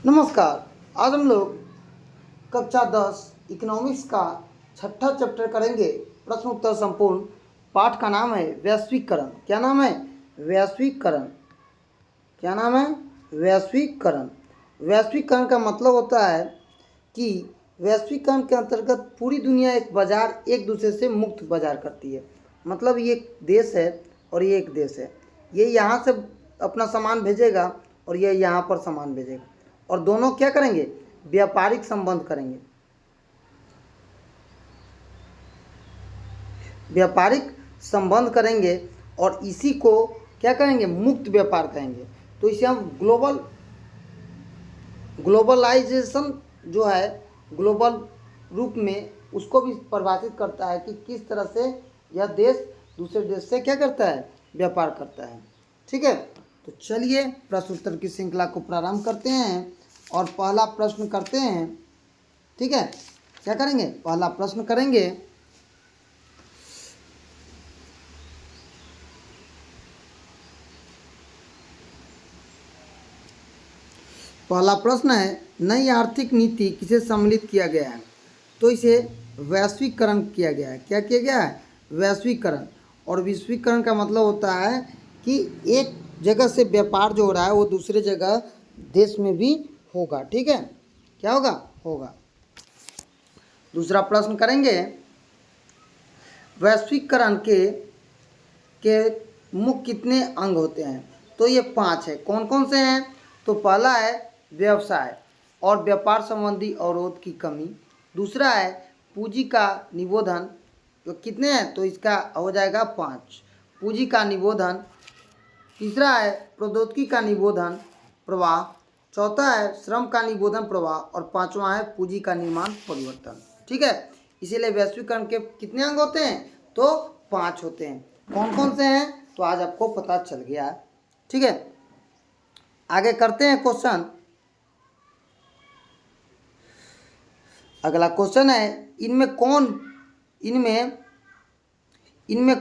नमस्कार। आज हम लोग कक्षा 10 इकोनॉमिक्स का छठा चैप्टर करेंगे। प्रश्न उत्तर संपूर्ण। पाठ का नाम है वैश्वीकरण। क्या नाम है? वैश्वीकरण। क्या नाम है? वैश्वीकरण। वैश्वीकरण का मतलब होता है कि वैश्वीकरण के अंतर्गत पूरी दुनिया एक बाजार एक दूसरे से मुक्त बाजार करती है। मतलब ये एक देश है और ये एक देश है। ये यहाँ से अपना सामान भेजेगा और ये यहाँ पर सामान भेजेगा और दोनों क्या करेंगे? व्यापारिक संबंध करेंगे। व्यापारिक संबंध करेंगे और इसी को क्या कहेंगे? मुक्त व्यापार कहेंगे। तो इसे हम ग्लोबलाइजेशन जो है ग्लोबल रूप में उसको भी परिभाषित करता है कि किस तरह से यह देश दूसरे देश से क्या करता है? व्यापार करता है। ठीक है, तो चलिए प्रश्न उत्तर की श्रृंखला को प्रारंभ करते हैं और पहला प्रश्न करते हैं। ठीक है, क्या करेंगे? पहला प्रश्न करेंगे। पहला प्रश्न है, नई आर्थिक नीति किसे सम्मिलित किया गया है? तो इसे वैश्वीकरण किया गया है। क्या किया गया है? वैश्वीकरण। और विश्वीकरण का मतलब होता है कि एक जगह से व्यापार जो हो रहा है वो दूसरे जगह देश में भी होगा। ठीक है, क्या होगा? होगा। दूसरा प्रश्न करेंगे, वैश्वीकरण के मुख्य कितने अंग होते हैं? तो ये 5 है। कौन कौन से हैं? तो पहला है व्यवसाय और व्यापार संबंधी अवरोध की कमी। दूसरा है पूंजी का निबोधन। तो कितने हैं? तो इसका हो जाएगा 5, पूंजी का निबोधन। तीसरा है प्रौद्योगिकी का निबोधन प्रवाह। चौथा है श्रम का निबोधन प्रवाह और पांचवा है पूंजी का निर्माण परिवर्तन। ठीक है, इसीलिए वैश्वीकरण के कितने अंग होते हैं? तो 5 होते हैं। कौन कौन से हैं? तो आज आपको पता चल गया। ठीक है, आगे करते हैं क्वेश्चन। अगला क्वेश्चन है, इनमें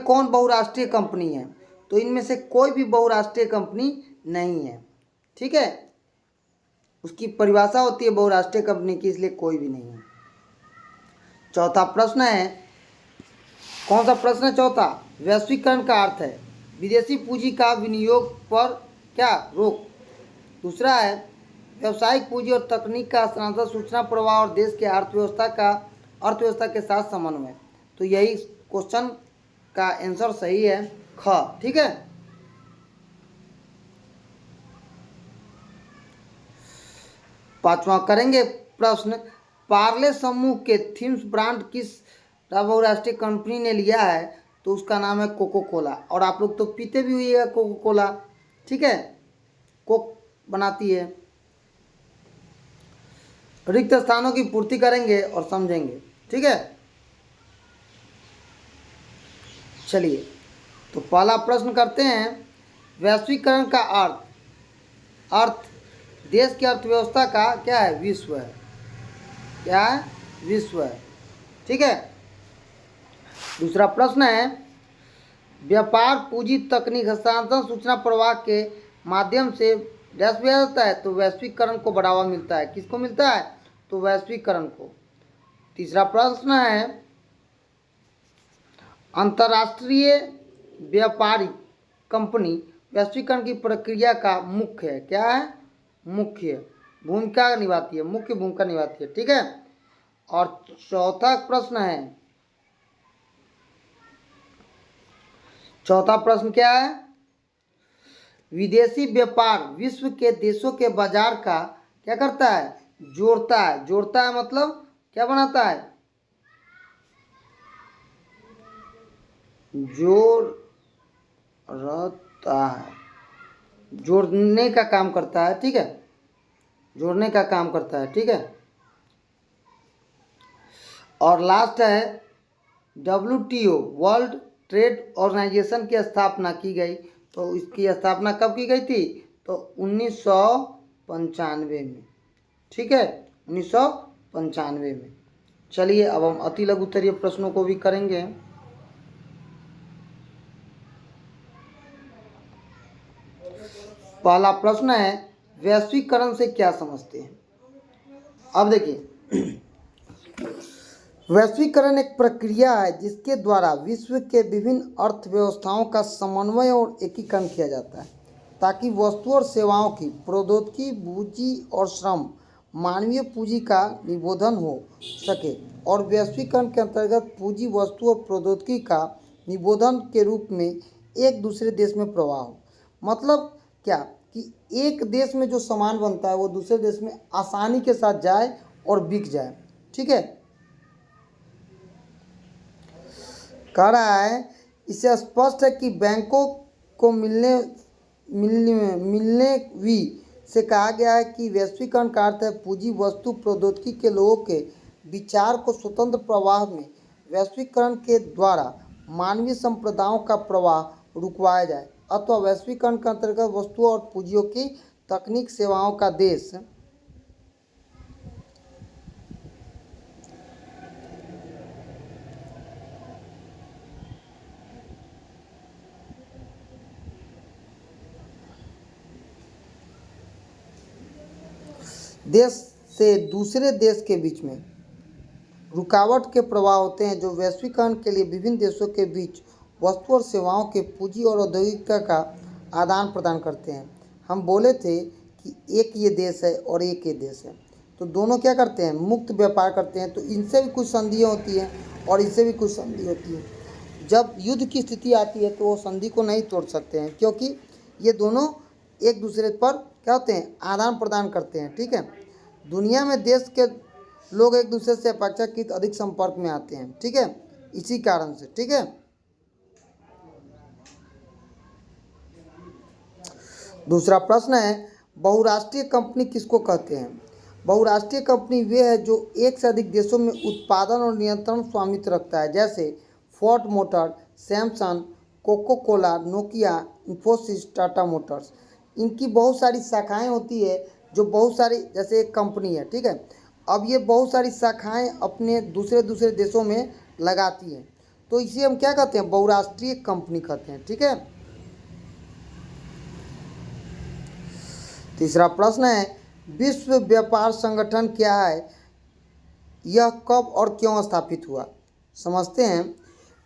कौन बहुराष्ट्रीय कंपनी है? तो इनमें से कोई भी बहुराष्ट्रीय कंपनी नहीं है। ठीक है, उसकी परिभाषा होती है बहुराष्ट्रीय कंपनी की, इसलिए कोई भी नहीं है। चौथा प्रश्न है, कौन सा प्रश्न है? चौथा, वैश्वीकरण का अर्थ है विदेशी पूंजी का विनियोग पर क्या रोक। दूसरा है व्यावसायिक पूंजी और तकनीक का हस्तांतरण, सूचना प्रवाह और देश के अर्थव्यवस्था के साथ समन्वय। तो यही क्वेश्चन का आंसर सही है, ख। ठीक है, पांचवा करेंगे प्रश्न, पार्ले समूह के थीम्स ब्रांड किस बहुराष्ट्रीय कंपनी ने लिया है? तो उसका नाम है कोको कोला। और आप लोग तो पीते भी हुई है कोको कोला। ठीक है, कोक बनाती है। रिक्त स्थानों की पूर्ति करेंगे और समझेंगे। ठीक है, चलिए तो पहला प्रश्न करते हैं, वैश्वीकरण का अर्थ देश की अर्थव्यवस्था का क्या है? विश्व है। क्या है? विश्व है। ठीक है, दूसरा प्रश्न है, व्यापार पूंजी तकनीक हस्तांतरण सूचना प्रवाह के माध्यम से डैश किया जाता है? तो वैश्वीकरण को बढ़ावा मिलता है। किसको मिलता है? तो वैश्वीकरण को। तीसरा प्रश्न है, अंतर्राष्ट्रीय व्यापारिक कंपनी वैश्वीकरण की प्रक्रिया का मुख्य है। क्या है? मुख्य भूमिका निभाती है, मुख्य भूमिका निभाती है। ठीक है, और चौथा प्रश्न क्या है? विदेशी व्यापार विश्व के देशों के बाजार का क्या करता है? जोड़ता है। जोड़ता है मतलब क्या बनाता है? जोड़ता है, जोड़ने का काम करता है। ठीक है, जोड़ने का काम करता है। ठीक है, और लास्ट है WTO वर्ल्ड ट्रेड ऑर्गेनाइजेशन की स्थापना की गई। तो इसकी स्थापना कब की गई थी? तो 1995 में। ठीक है, 1995 में। चलिए अब हम अति लघु उत्तरीय प्रश्नों को भी करेंगे। पहला प्रश्न है, वैश्वीकरण से क्या समझते हैं? अब देखिए, वैश्वीकरण एक प्रक्रिया है जिसके द्वारा विश्व के विभिन्न अर्थव्यवस्थाओं का समन्वय और एकीकरण किया जाता है ताकि वस्तु और सेवाओं की प्रौद्योगिकी, पूंजी और श्रम, मानवीय पूंजी का निबोधन हो सके। और वैश्वीकरण के अंतर्गत पूंजी, वस्तु और प्रौद्योगिकी का निबोधन के रूप में एक दूसरे देश में प्रवाह हो। मतलब क्या कि एक देश में जो सामान बनता है वो दूसरे देश में आसानी के साथ जाए और बिक जाए। ठीक है, कह रहा है इससे स्पष्ट है कि बैंकों को मिलने भी से कहा गया है कि वैश्वीकरण का अर्थ है पूंजी, वस्तु, प्रौद्योगिकी के लोगों के विचार को स्वतंत्र प्रवाह में वैश्वीकरण के द्वारा मानवीय संप्रदायों का प्रवाह रुकवाया जाए, अथवा वैश्वीकरण के अंतर्गत वस्तुओं और पूंजियों की तकनीक सेवाओं का देश से दूसरे देश के बीच में रुकावट के प्रवाह होते हैं जो वैश्वीकरण के लिए विभिन्न देशों के बीच वस्तु और सेवाओं के पूंजी और औद्योगिकता का आदान प्रदान करते हैं। हम बोले थे कि एक ये देश है और एक ये देश है, तो दोनों क्या करते हैं? मुक्त व्यापार करते हैं। तो इनसे भी कुछ संधियाँ होती हैं और इनसे भी कुछ संधि होती है। जब युद्ध की स्थिति आती है तो वो संधि को नहीं तोड़ सकते हैं क्योंकि ये दोनों एक दूसरे पर क्या होते हैं? आदान प्रदान करते हैं। ठीक है, दुनिया में देश के लोग एक दूसरे से अपेक्षाकृत अधिक संपर्क में आते हैं। ठीक है, इसी कारण से। ठीक है, दूसरा प्रश्न है बहुराष्ट्रीय कंपनी किसको कहते हैं? बहुराष्ट्रीय कंपनी वे है जो एक से अधिक देशों में उत्पादन और नियंत्रण स्वामित्व रखता है, जैसे Ford Motor, Samsung, Coca Cola, Nokia, Infosys, Tata Motors. इनकी बहुत सारी शाखाएं होती है जो बहुत सारी, जैसे एक कंपनी है। ठीक है, अब ये बहुत सारी शाखाएं अपने दूसरे दूसरे देशों में लगाती हैं, तो इसे हम क्या कहते हैं? बहुराष्ट्रीय कंपनी कहते हैं। ठीक है, तीसरा प्रश्न है विश्व व्यापार संगठन क्या है? यह कब और क्यों स्थापित हुआ? समझते हैं।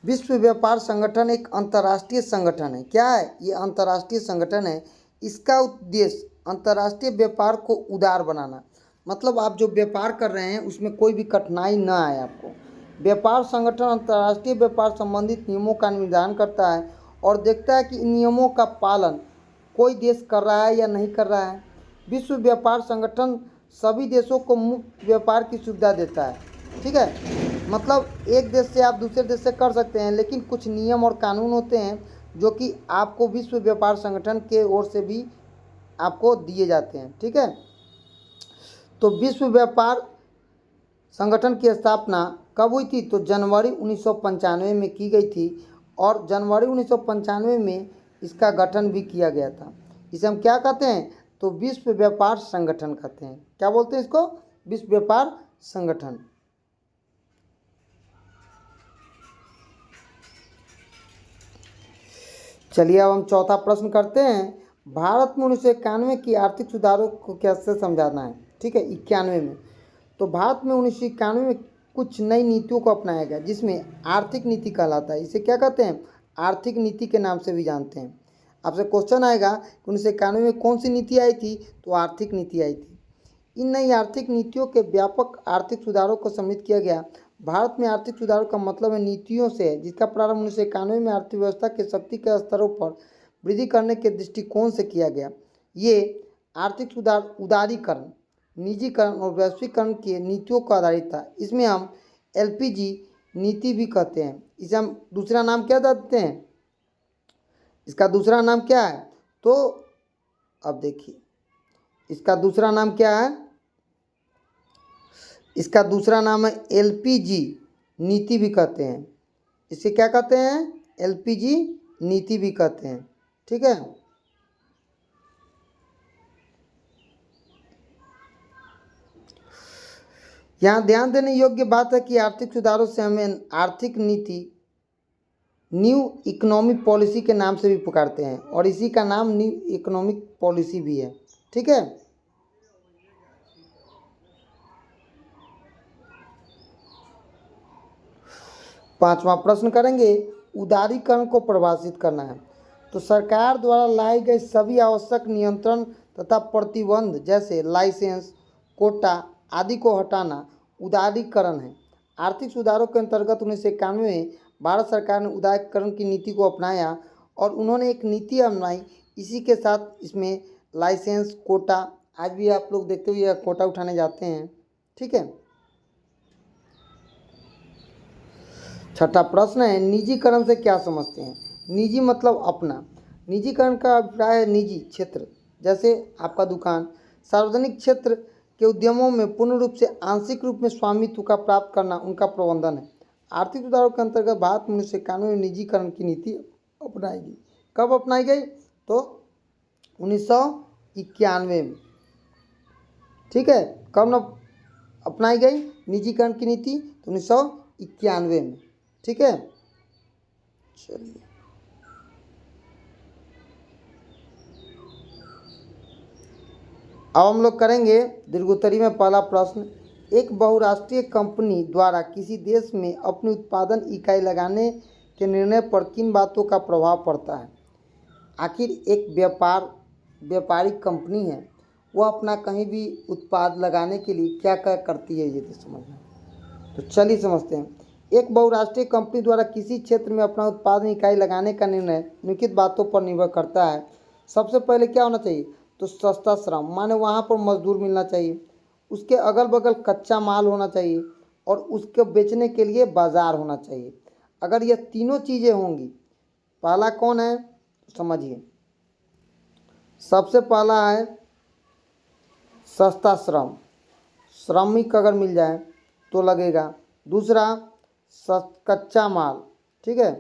विश्व व्यापार संगठन एक अंतर्राष्ट्रीय संगठन है। क्या है? ये अंतर्राष्ट्रीय संगठन है। इसका उद्देश्य अंतर्राष्ट्रीय व्यापार को उदार बनाना, मतलब आप जो व्यापार कर रहे हैं उसमें कोई भी कठिनाई न आए आपको। व्यापार संगठन अंतर्राष्ट्रीय व्यापार संबंधित नियमों का निर्धारण करता है और देखता है कि इन नियमों का पालन कोई देश कर रहा है या नहीं कर रहा है। विश्व व्यापार संगठन सभी देशों को मुक्त व्यापार की सुविधा देता है। ठीक है, मतलब एक देश से आप दूसरे देश से कर सकते हैं, लेकिन कुछ नियम और कानून होते हैं जो कि आपको विश्व व्यापार संगठन के ओर से भी आपको दिए जाते हैं। ठीक है, तो विश्व व्यापार संगठन की स्थापना कब हुई थी? तो जनवरी 1995 में की गई थी और जनवरी 1995 में इसका गठन भी किया गया था। इसे हम क्या कहते हैं? तो विश्व व्यापार संगठन कहते हैं। क्या बोलते हैं इसको? विश्व व्यापार संगठन। चलिए अब हम चौथा प्रश्न करते हैं। भारत में 1991 की आर्थिक सुधारों को कैसे समझाना है? ठीक है, 91 में। तो भारत में 1991 में कुछ नई नीतियों को अपनाया गया जिसमें आर्थिक नीति कहलाता है। इसे क्या कहते हैं? आर्थिक नीति के नाम से भी जानते हैं। आपसे क्वेश्चन आएगा कि 1991 में कौन सी नीति आई थी? तो आर्थिक नीति आई थी। इन नई आर्थिक नीतियों के व्यापक आर्थिक सुधारों को सम्मिलित किया गया। भारत में आर्थिक सुधारों का मतलब है नीतियों से है जिसका प्रारंभ 1991 में अर्थव्यवस्था के शक्ति के स्तरों पर वृद्धि करने के दृष्टिकोण से किया गया। ये आर्थिक सुधार उदारीकरण, निजीकरण और वैश्वीकरण की नीतियों को आधारित था। इसमें हम एलपीजी नीति भी कहते हैं। इसे हम दूसरा नाम क्या देते हैं? इसका दूसरा नाम क्या है? तो अब देखिए, इसका दूसरा नाम क्या है? इसका दूसरा नाम है एलपीजी नीति भी कहते हैं। इसे क्या कहते हैं? एलपीजी नीति भी कहते हैं। ठीक है, यहाँ ध्यान देने योग्य बात है कि आर्थिक सुधारों से हमें आर्थिक नीति न्यू इकोनॉमिक पॉलिसी के नाम से भी पुकारते हैं और इसी का नाम न्यू इकोनॉमिक पॉलिसी भी है। ठीक है। पांचवा प्रश्न करेंगे, उदारीकरण को परिभाषित करना है। तो सरकार द्वारा लाई गई सभी आवश्यक नियंत्रण तथा प्रतिबंध जैसे लाइसेंस, कोटा आदि को हटाना उदारीकरण है। आर्थिक सुधारों के अंतर्गत 1991 में भारत सरकार ने उदारीकरण की नीति को अपनाया और उन्होंने एक नीति अपनाई। इसी के साथ इसमें लाइसेंस, कोटा, आज भी आप लोग देखते हुए कोटा उठाने जाते हैं, ठीक है। छठा प्रश्न है, निजीकरण से क्या समझते हैं। निजी मतलब अपना। निजीकरण का अभिप्राय है निजी क्षेत्र जैसे आपका दुकान, सार्वजनिक क्षेत्र के उद्यमों में पूर्ण रूप से आंशिक रूप में स्वामित्व का प्राप्त करना उनका प्रबंधन है। आर्थिक सुधारों के अंतर्गत भारत में 1991 में निजीकरण की नीति अपनाई गई। कब अपनाई गई? तो 1991 में, ठीक है। कब न अपनाई गई निजीकरण की नीति? तो 1991 में, ठीक है। चलिए, अब हम लोग करेंगे दीर्घोत्तरी में पहला प्रश्न, एक बहुराष्ट्रीय कंपनी द्वारा किसी देश में अपनी उत्पादन इकाई लगाने के निर्णय पर किन बातों का प्रभाव पड़ता है। आखिर एक व्यापारिक कंपनी है, वह अपना कहीं भी उत्पाद लगाने के लिए क्या क्या करती है, ये तो समझना। तो चलिए समझते हैं। एक बहुराष्ट्रीय कंपनी द्वारा किसी क्षेत्र में अपना उत्पादन इकाई लगाने का निर्णय निम्नलिखित बातों पर निर्भर करता है। सबसे पहले क्या होना चाहिए? तो सस्ता श्रम, माने वहाँ पर मजदूर मिलना चाहिए। उसके अगल बगल कच्चा माल होना चाहिए और उसके बेचने के लिए बाजार होना चाहिए। अगर यह तीनों चीज़ें होंगी, पहला कौन है समझिए। सबसे पहला है सस्ता श्रम, श्रमिक अगर मिल जाए तो लगेगा। दूसरा कच्चा माल, ठीक है,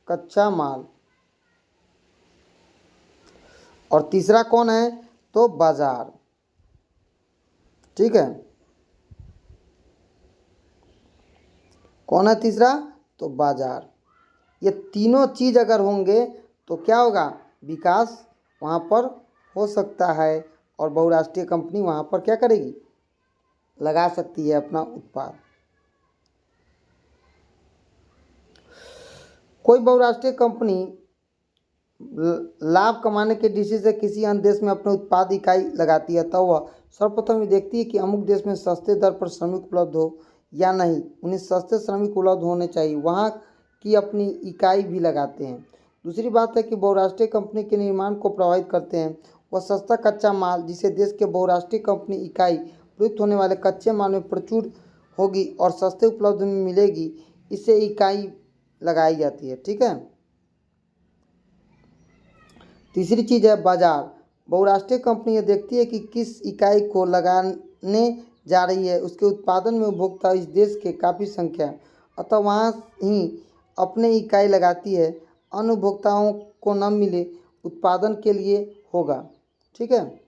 कच्चा माल। और तीसरा कौन है? तो बाजार, ठीक है। कौन है तीसरा? तो बाजार। ये तीनों चीज़ अगर होंगे तो क्या होगा? विकास वहाँ पर हो सकता है और बहुराष्ट्रीय कंपनी वहाँ पर क्या करेगी? लगा सकती है अपना उत्पाद। कोई बहुराष्ट्रीय कंपनी लाभ कमाने के दृष्टि से किसी अन्य देश में अपने उत्पाद इकाई लगाती है, तो वह सर्वप्रथम ये देखती है कि अमुक देश में सस्ते दर पर श्रमिक उपलब्ध हो या नहीं। उन्हें सस्ते श्रमिक उपलब्ध होने चाहिए, वहाँ की अपनी इकाई भी लगाते हैं। दूसरी बात है कि बहुराष्ट्रीय कंपनी के निर्माण को प्रभावित करते हैं वह सस्ता कच्चा माल, जिसे देश के बहुराष्ट्रीय कंपनी इकाई प्रयुक्त होने वाले कच्चे माल में प्रचुर होगी और सस्ते उपलब्ध में मिलेगी, इससे इकाई लगाई जाती है, ठीक है। तीसरी चीज़ है बाजार। बहुराष्ट्रीय कंपनी ये देखती है कि किस इकाई को लगाने जा रही है, उसके उत्पादन में उपभोक्ता इस देश के काफ़ी संख्या है, अतः वहाँ ही अपने इकाई लगाती है। अन्य उपभोक्ताओं को न मिले उत्पादन के लिए होगा, ठीक है।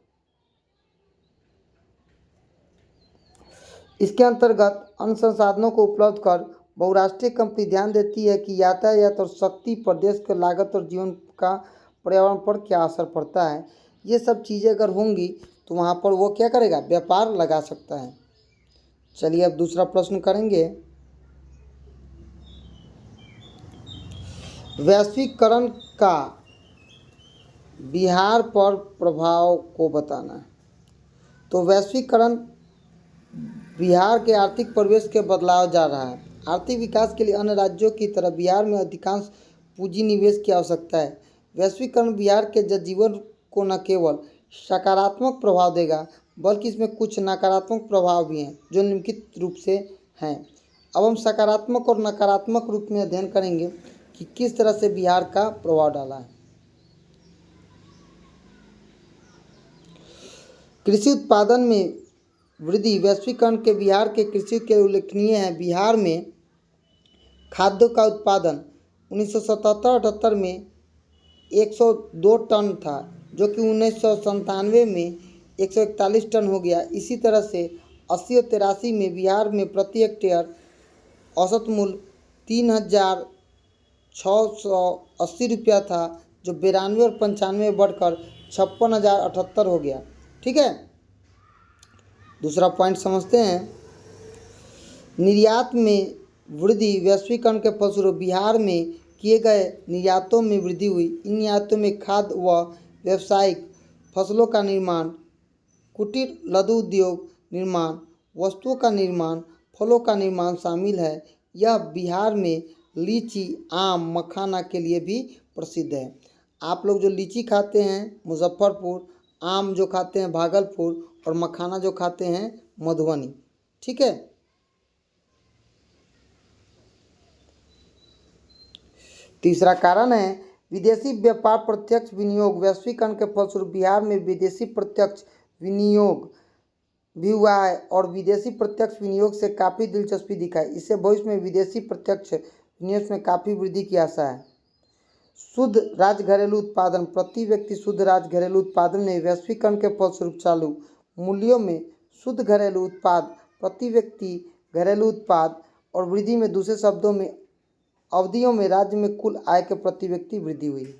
इसके अंतर्गत अन्य संसाधनों को उपलब्ध कर बहुराष्ट्रीय कंपनी ध्यान देती है कि यातायात और शक्ति पर देश के लागत और जीवन का पर्यावरण पर क्या असर पड़ता है। ये सब चीज़ें अगर होंगी तो वहाँ पर वो क्या करेगा? व्यापार लगा सकता है। चलिए अब दूसरा प्रश्न करेंगे, वैश्वीकरण का बिहार पर प्रभाव को बताना। तो वैश्वीकरण बिहार के आर्थिक परिवेश के बदलाव जा रहा है। आर्थिक विकास के लिए अन्य राज्यों की तरह बिहार में अधिकांश पूंजी निवेश की आवश्यकता है। वैश्वीकरण बिहार के जनजीवन को न केवल सकारात्मक प्रभाव देगा बल्कि इसमें कुछ नकारात्मक प्रभाव भी हैं जो निम्नलिखित रूप से हैं। अब हम सकारात्मक और नकारात्मक रूप में अध्ययन करेंगे कि किस तरह से बिहार का प्रभाव डाला है। कृषि उत्पादन में वृद्धि। वैश्वीकरण के बिहार के कृषि के उल्लेखनीय है। बिहार में खाद्य का उत्पादन 1977-78 में 102 टन था, जो कि 1997 में 141 टन हो गया। इसी तरह से 80 और 83 में बिहार में प्रति हेक्टेयर औसत मूल्य 3,680 रुपया था, जो 92 और 95 में बढ़कर 56,078 हो गया, ठीक है। दूसरा पॉइंट समझते हैं। निर्यात में वृद्धि। वैश्वीकरण के फलस्वरूप बिहार में किए गए निर्यातों में वृद्धि हुई। इन निर्यातों में खाद्य व व्यावसायिक फसलों का निर्माण, कुटीर लघु उद्योग निर्माण, वस्तुओं का निर्माण, फलों का निर्माण शामिल है। यह बिहार में लीची, आम, मखाना के लिए भी प्रसिद्ध है। आप लोग जो लीची खाते हैं मुजफ्फरपुर, आम जो खाते हैं भागलपुर, और मखाना जो खाते हैं मधुबनी। ठीक है। तीसरा कारण है विदेशी व्यापार प्रत्यक्ष विनियोग। वैश्वीकरण के फलस्वरूप बिहार में विदेशी प्रत्यक्ष विनियोग भी हुआ है और विदेशी प्रत्यक्ष विनियोग से काफ़ी दिलचस्पी दिखाई। इससे भविष्य में विदेशी प्रत्यक्ष विनियोग में काफ़ी वृद्धि की आशा है। शुद्ध राज्य घरेलू उत्पादन। प्रति व्यक्ति शुद्ध राज्य घरेलू उत्पादन में वैश्वीकरण के फलस्वरूप चालू मूल्यों में शुद्ध घरेलू उत्पाद, प्रति व्यक्ति घरेलू उत्पाद और वृद्धि में, दूसरे शब्दों में अवधियों में राज्य में कुल आय के प्रति व्यक्ति वृद्धि हुई।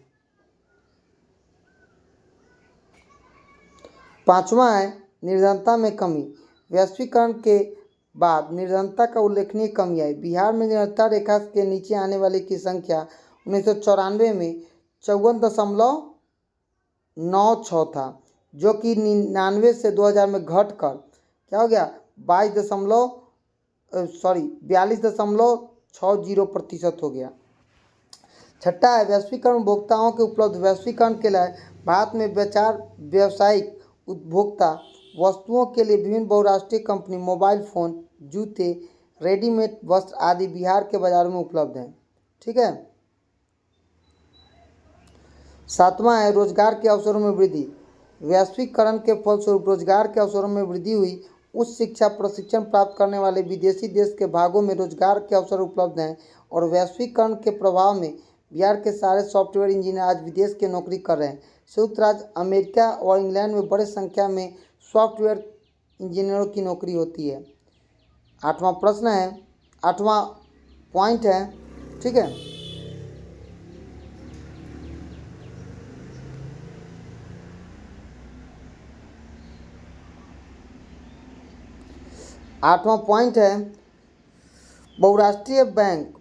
पांचवा है निर्धनता में कमी। वैश्वीकरण के बाद निर्धनता का उल्लेखनीय कमी आई। बिहार में निर्धनता रेखा के नीचे आने वाले की संख्या 1994 में 54.96 था, जो कि 99 से 2000 में घटकर क्या हो गया 42.60% हो गया। छठा है वैश्वीकरण। उपभोक्ताओं के उपलब्ध। वैश्वीकरण के लिए भारत में व्यावसायिक उपभोक्ता वस्तुओं के लिए विभिन्न बहुराष्ट्रीय कंपनी, मोबाइल फ़ोन, जूते, रेडीमेड वस्त्र आदि बिहार के बाजारों में उपलब्ध हैं। ठीक है। सातवां है रोजगार के अवसरों में वृद्धि। वैश्वीकरण के फलस्वरूप रोजगार के अवसरों में वृद्धि हुई। उच्च शिक्षा प्रशिक्षण प्राप्त करने वाले विदेशी देश के भागों में रोजगार के अवसर उपलब्ध हैं और वैश्वीकरण के प्रभाव में बिहार के सारे सॉफ्टवेयर इंजीनियर आज विदेश की नौकरी कर रहे हैं। संयुक्त राज्य अमेरिका और इंग्लैंड में बड़ी संख्या में सॉफ्टवेयर इंजीनियरों की नौकरी होती है। आठवां प्रश्न है, आठवां पॉइंट है। ठीक है। आठवां पॉइंट है बहुराष्ट्रीय बैंक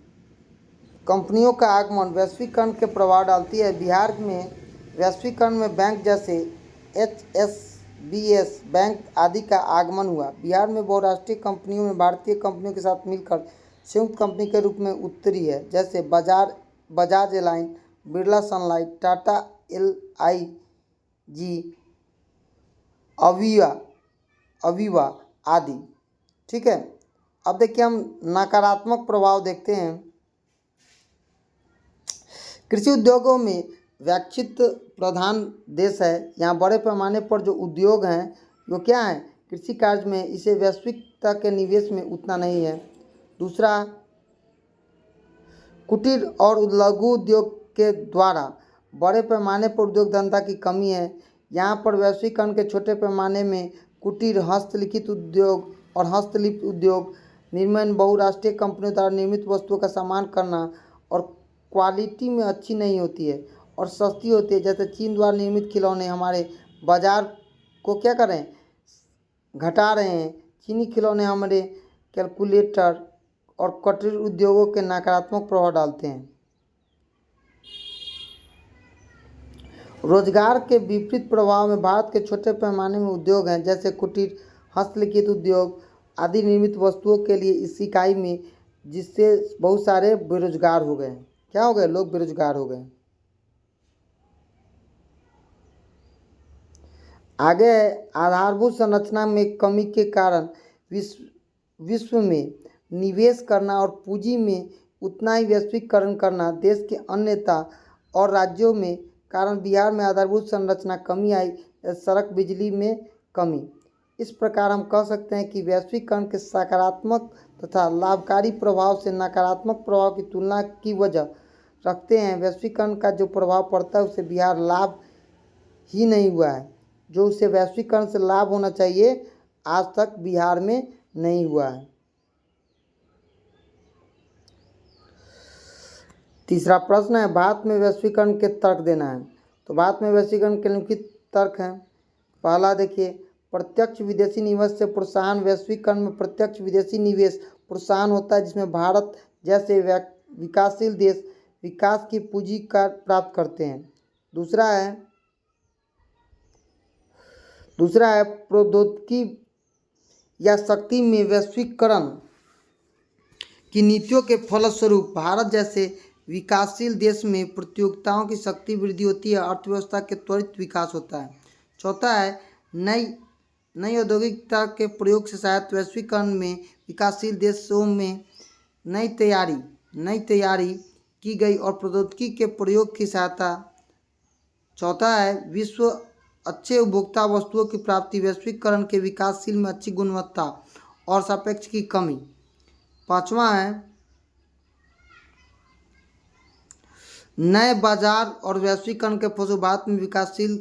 कंपनियों का आगमन वैश्वीकरण के प्रभाव डालती है। बिहार में वैश्वीकरण में बैंक जैसे HSBC बैंक आदि का आगमन हुआ। बिहार में बहुराष्ट्रीय कंपनियों में भारतीय कंपनियों के साथ मिलकर संयुक्त कंपनी के रूप में उतरी है, जैसे Bajaj Allianz, Birla Sunlight, Tata LIG, Aviva आदि। ठीक है। अब देखिए हम नकारात्मक प्रभाव देखते हैं। कृषि उद्योगों में वैश्विक प्रधान देश है। यहाँ बड़े पैमाने पर जो उद्योग हैं वो क्या है कृषि कार्य में, इसे वैश्विकता के निवेश में उतना नहीं है। दूसरा, कुटीर और लघु उद्योग के द्वारा बड़े पैमाने पर उद्योग धंधा की कमी है। यहाँ पर वैश्वीकरण के छोटे पैमाने में कुटीर, हस्तलिखित उद्योग और हस्तलिपि उद्योग, निर्माण बहुराष्ट्रीय कंपनियों द्वारा निर्मित वस्तुओं का सामान करना और क्वालिटी में अच्छी नहीं होती है और सस्ती होती है। जैसे चीन द्वारा निर्मित खिलौने हमारे बाजार को क्या कर रहे हैं घटा रहे हैं। चीनी खिलौने हमारे कैलकुलेटर और कुटीर उद्योगों के नकारात्मक प्रभाव डालते हैं। रोजगार के विपरीत प्रभाव में भारत के छोटे पैमाने में उद्योग हैं, जैसे कुटीर, हस्तलिखित उद्योग आदि निर्मित वस्तुओं के लिए इस इकाई में, जिससे बहुत सारे बेरोजगार हो गए। क्या हो गए? लोग बेरोजगार हो गए। आगे आधारभूत संरचना में कमी के कारण विश्व में निवेश करना और पूंजी में उतना ही वैश्वीकरण करना देश के अन्यता और राज्यों में कारण बिहार में आधारभूत संरचना कमी आई। सड़क, बिजली में कमी। इस प्रकार हम कह सकते हैं कि वैश्वीकरण के सकारात्मक तथा लाभकारी प्रभाव से नकारात्मक प्रभाव की तुलना की वजह रखते हैं। वैश्वीकरण का जो प्रभाव पड़ता है उससे बिहार लाभ ही नहीं हुआ है। जो उसे वैश्वीकरण से लाभ होना चाहिए आज तक बिहार में नहीं हुआ है। तीसरा प्रश्न है भारत में वैश्वीकरण के तर्क देना है। तो भारत में वैश्वीकरण के निम्नलिखित तर्क हैं। पहला देखिए, प्रत्यक्ष विदेशी निवेश से प्रोत्साहन। वैश्वीकरण में प्रत्यक्ष विदेशी निवेश प्रोत्साहन होता है, जिसमें भारत जैसे विकासशील देश विकास की पूंजी का प्राप्त करते हैं। दूसरा है प्रौद्योगिकी या शक्ति में वैश्वीकरण की नीतियों के फलस्वरूप भारत जैसे विकासशील देश में प्रतियोगिताओं की शक्ति वृद्धि होती है, अर्थव्यवस्था के त्वरित विकास होता है। चौथा है नई औद्योगिकता के प्रयोग से शायद वैश्वीकरण में विकासशील देशों में नई तैयारी की गई और प्रौद्योगिकी के प्रयोग की सहायता। चौथा है विश्व अच्छे उपभोक्ता वस्तुओं की प्राप्ति। वैश्वीकरण के विकासशील में अच्छी गुणवत्ता और सापेक्ष की कमी। पांचवा है नए बाजार और वैश्वीकरण के फलस्वरूप भारत में विकासशील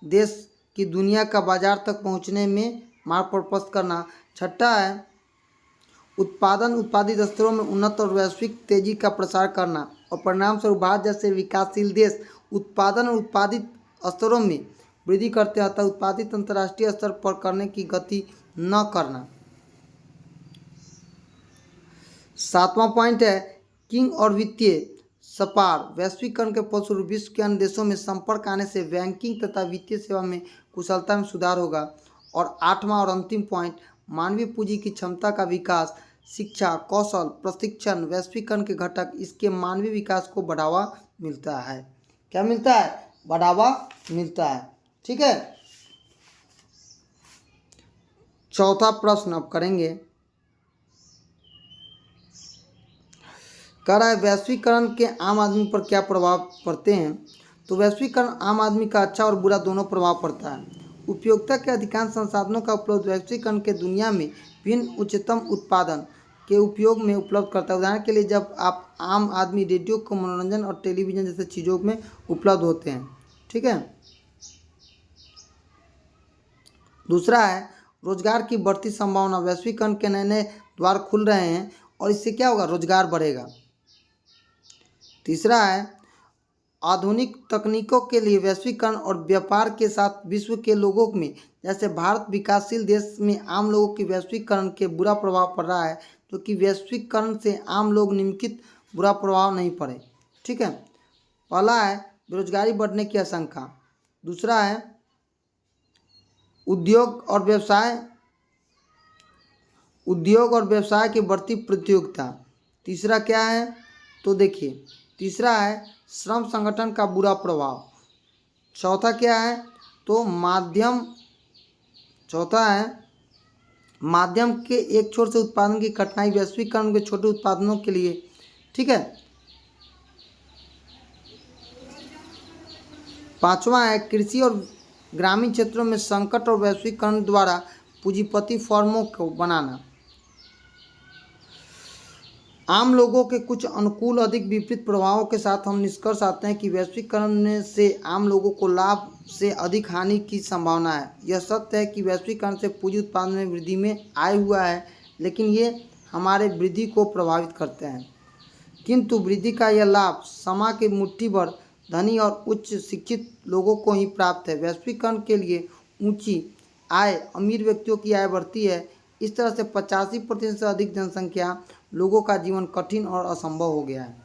देश की दुनिया का बाजार तक पहुंचने में मार्ग प्रशस्त करना। छठा है उत्पादित स्तरों में उन्नत और वैश्विक तेजी का प्रसार करना और परिणाम स्वरूप भारत जैसे विकासशील देश उत्पादन और उत्पादित स्तरों में वृद्धि करते हैं, अतः उत्पादित अंतर्राष्ट्रीय स्तर पर करने की गति न करना। सातवां पॉइंट है किंग और वित्तीय सपार। वैश्वीकरण के फलस्वरूप विश्व के अन्य देशों में संपर्क आने से बैंकिंग तथा वित्तीय सेवा में कुशलता में सुधार होगा। और आठवां और अंतिम पॉइंट मानवीय पूंजी की क्षमता का विकास। शिक्षा, कौशल, प्रशिक्षण वैश्वीकरण के घटक, इसके मानवीय विकास को बढ़ावा मिलता है। क्या मिलता है? बढ़ावा मिलता है। ठीक है, चौथा प्रश्न अब करेंगे। कह रहा है वैश्वीकरण के आम आदमी पर क्या प्रभाव पड़ते हैं। तो वैश्वीकरण आम आदमी का अच्छा और बुरा दोनों प्रभाव पड़ता है। उपयोगिता के अधिकांश संसाधनों का उपलब्ध वैश्वीकरण के दुनिया में विभिन्न उच्चतम उत्पादन के उपयोग में उपलब्ध करता है। उदाहरण के लिए जब आप आम आदमी रेडियो को मनोरंजन और टेलीविज़न जैसे चीज़ों में उपलब्ध होते हैं। ठीक है, दूसरा है रोजगार की बढ़ती संभावना। वैश्वीकरण के नए नए द्वार खुल रहे हैं और इससे क्या होगा? रोजगार बढ़ेगा। तीसरा है आधुनिक तकनीकों के लिए वैश्वीकरण और व्यापार के साथ विश्व के लोगों में, जैसे भारत विकासशील देश में आम लोगों की वैश्वीकरण के बुरा प्रभाव पड़ रहा है, जो कि वैश्वीकरण से आम लोग निम्नलिखित बुरा प्रभाव नहीं पड़े। ठीक है, पहला है बेरोजगारी बढ़ने की आशंका। दूसरा है उद्योग और व्यवसाय की बढ़ती प्रतियोगिता। तीसरा क्या है? तो देखिए, तीसरा है श्रम संगठन का बुरा प्रभाव। चौथा क्या है? तो माध्यम के एक छोर से उत्पादन की कठिनाई वैश्वीकरण के छोटे उत्पादनों के लिए। ठीक है, पांचवा है कृषि और ग्रामीण क्षेत्रों में संकट और वैश्वीकरण द्वारा पूंजीपति फर्मों को बनाना। आम लोगों के कुछ अनुकूल अधिक विपरीत प्रभावों के साथ हम निष्कर्ष आते हैं कि वैश्वीकरण से आम लोगों को लाभ से अधिक हानि की संभावना है। यह सत्य है कि वैश्वीकरण से पूंजी उत्पादन में वृद्धि में आया हुआ है, लेकिन ये हमारे वृद्धि को प्रभावित करते हैं। किंतु वृद्धि का यह लाभ समाज के मुट्ठी भर धनी और उच्च शिक्षित लोगों को ही प्राप्त है। वैश्वीकरण के लिए ऊंची आय अमीर व्यक्तियों की आय बढ़ती है। इस तरह से 85% से अधिक जनसंख्या लोगों का जीवन कठिन और असंभव हो गया है।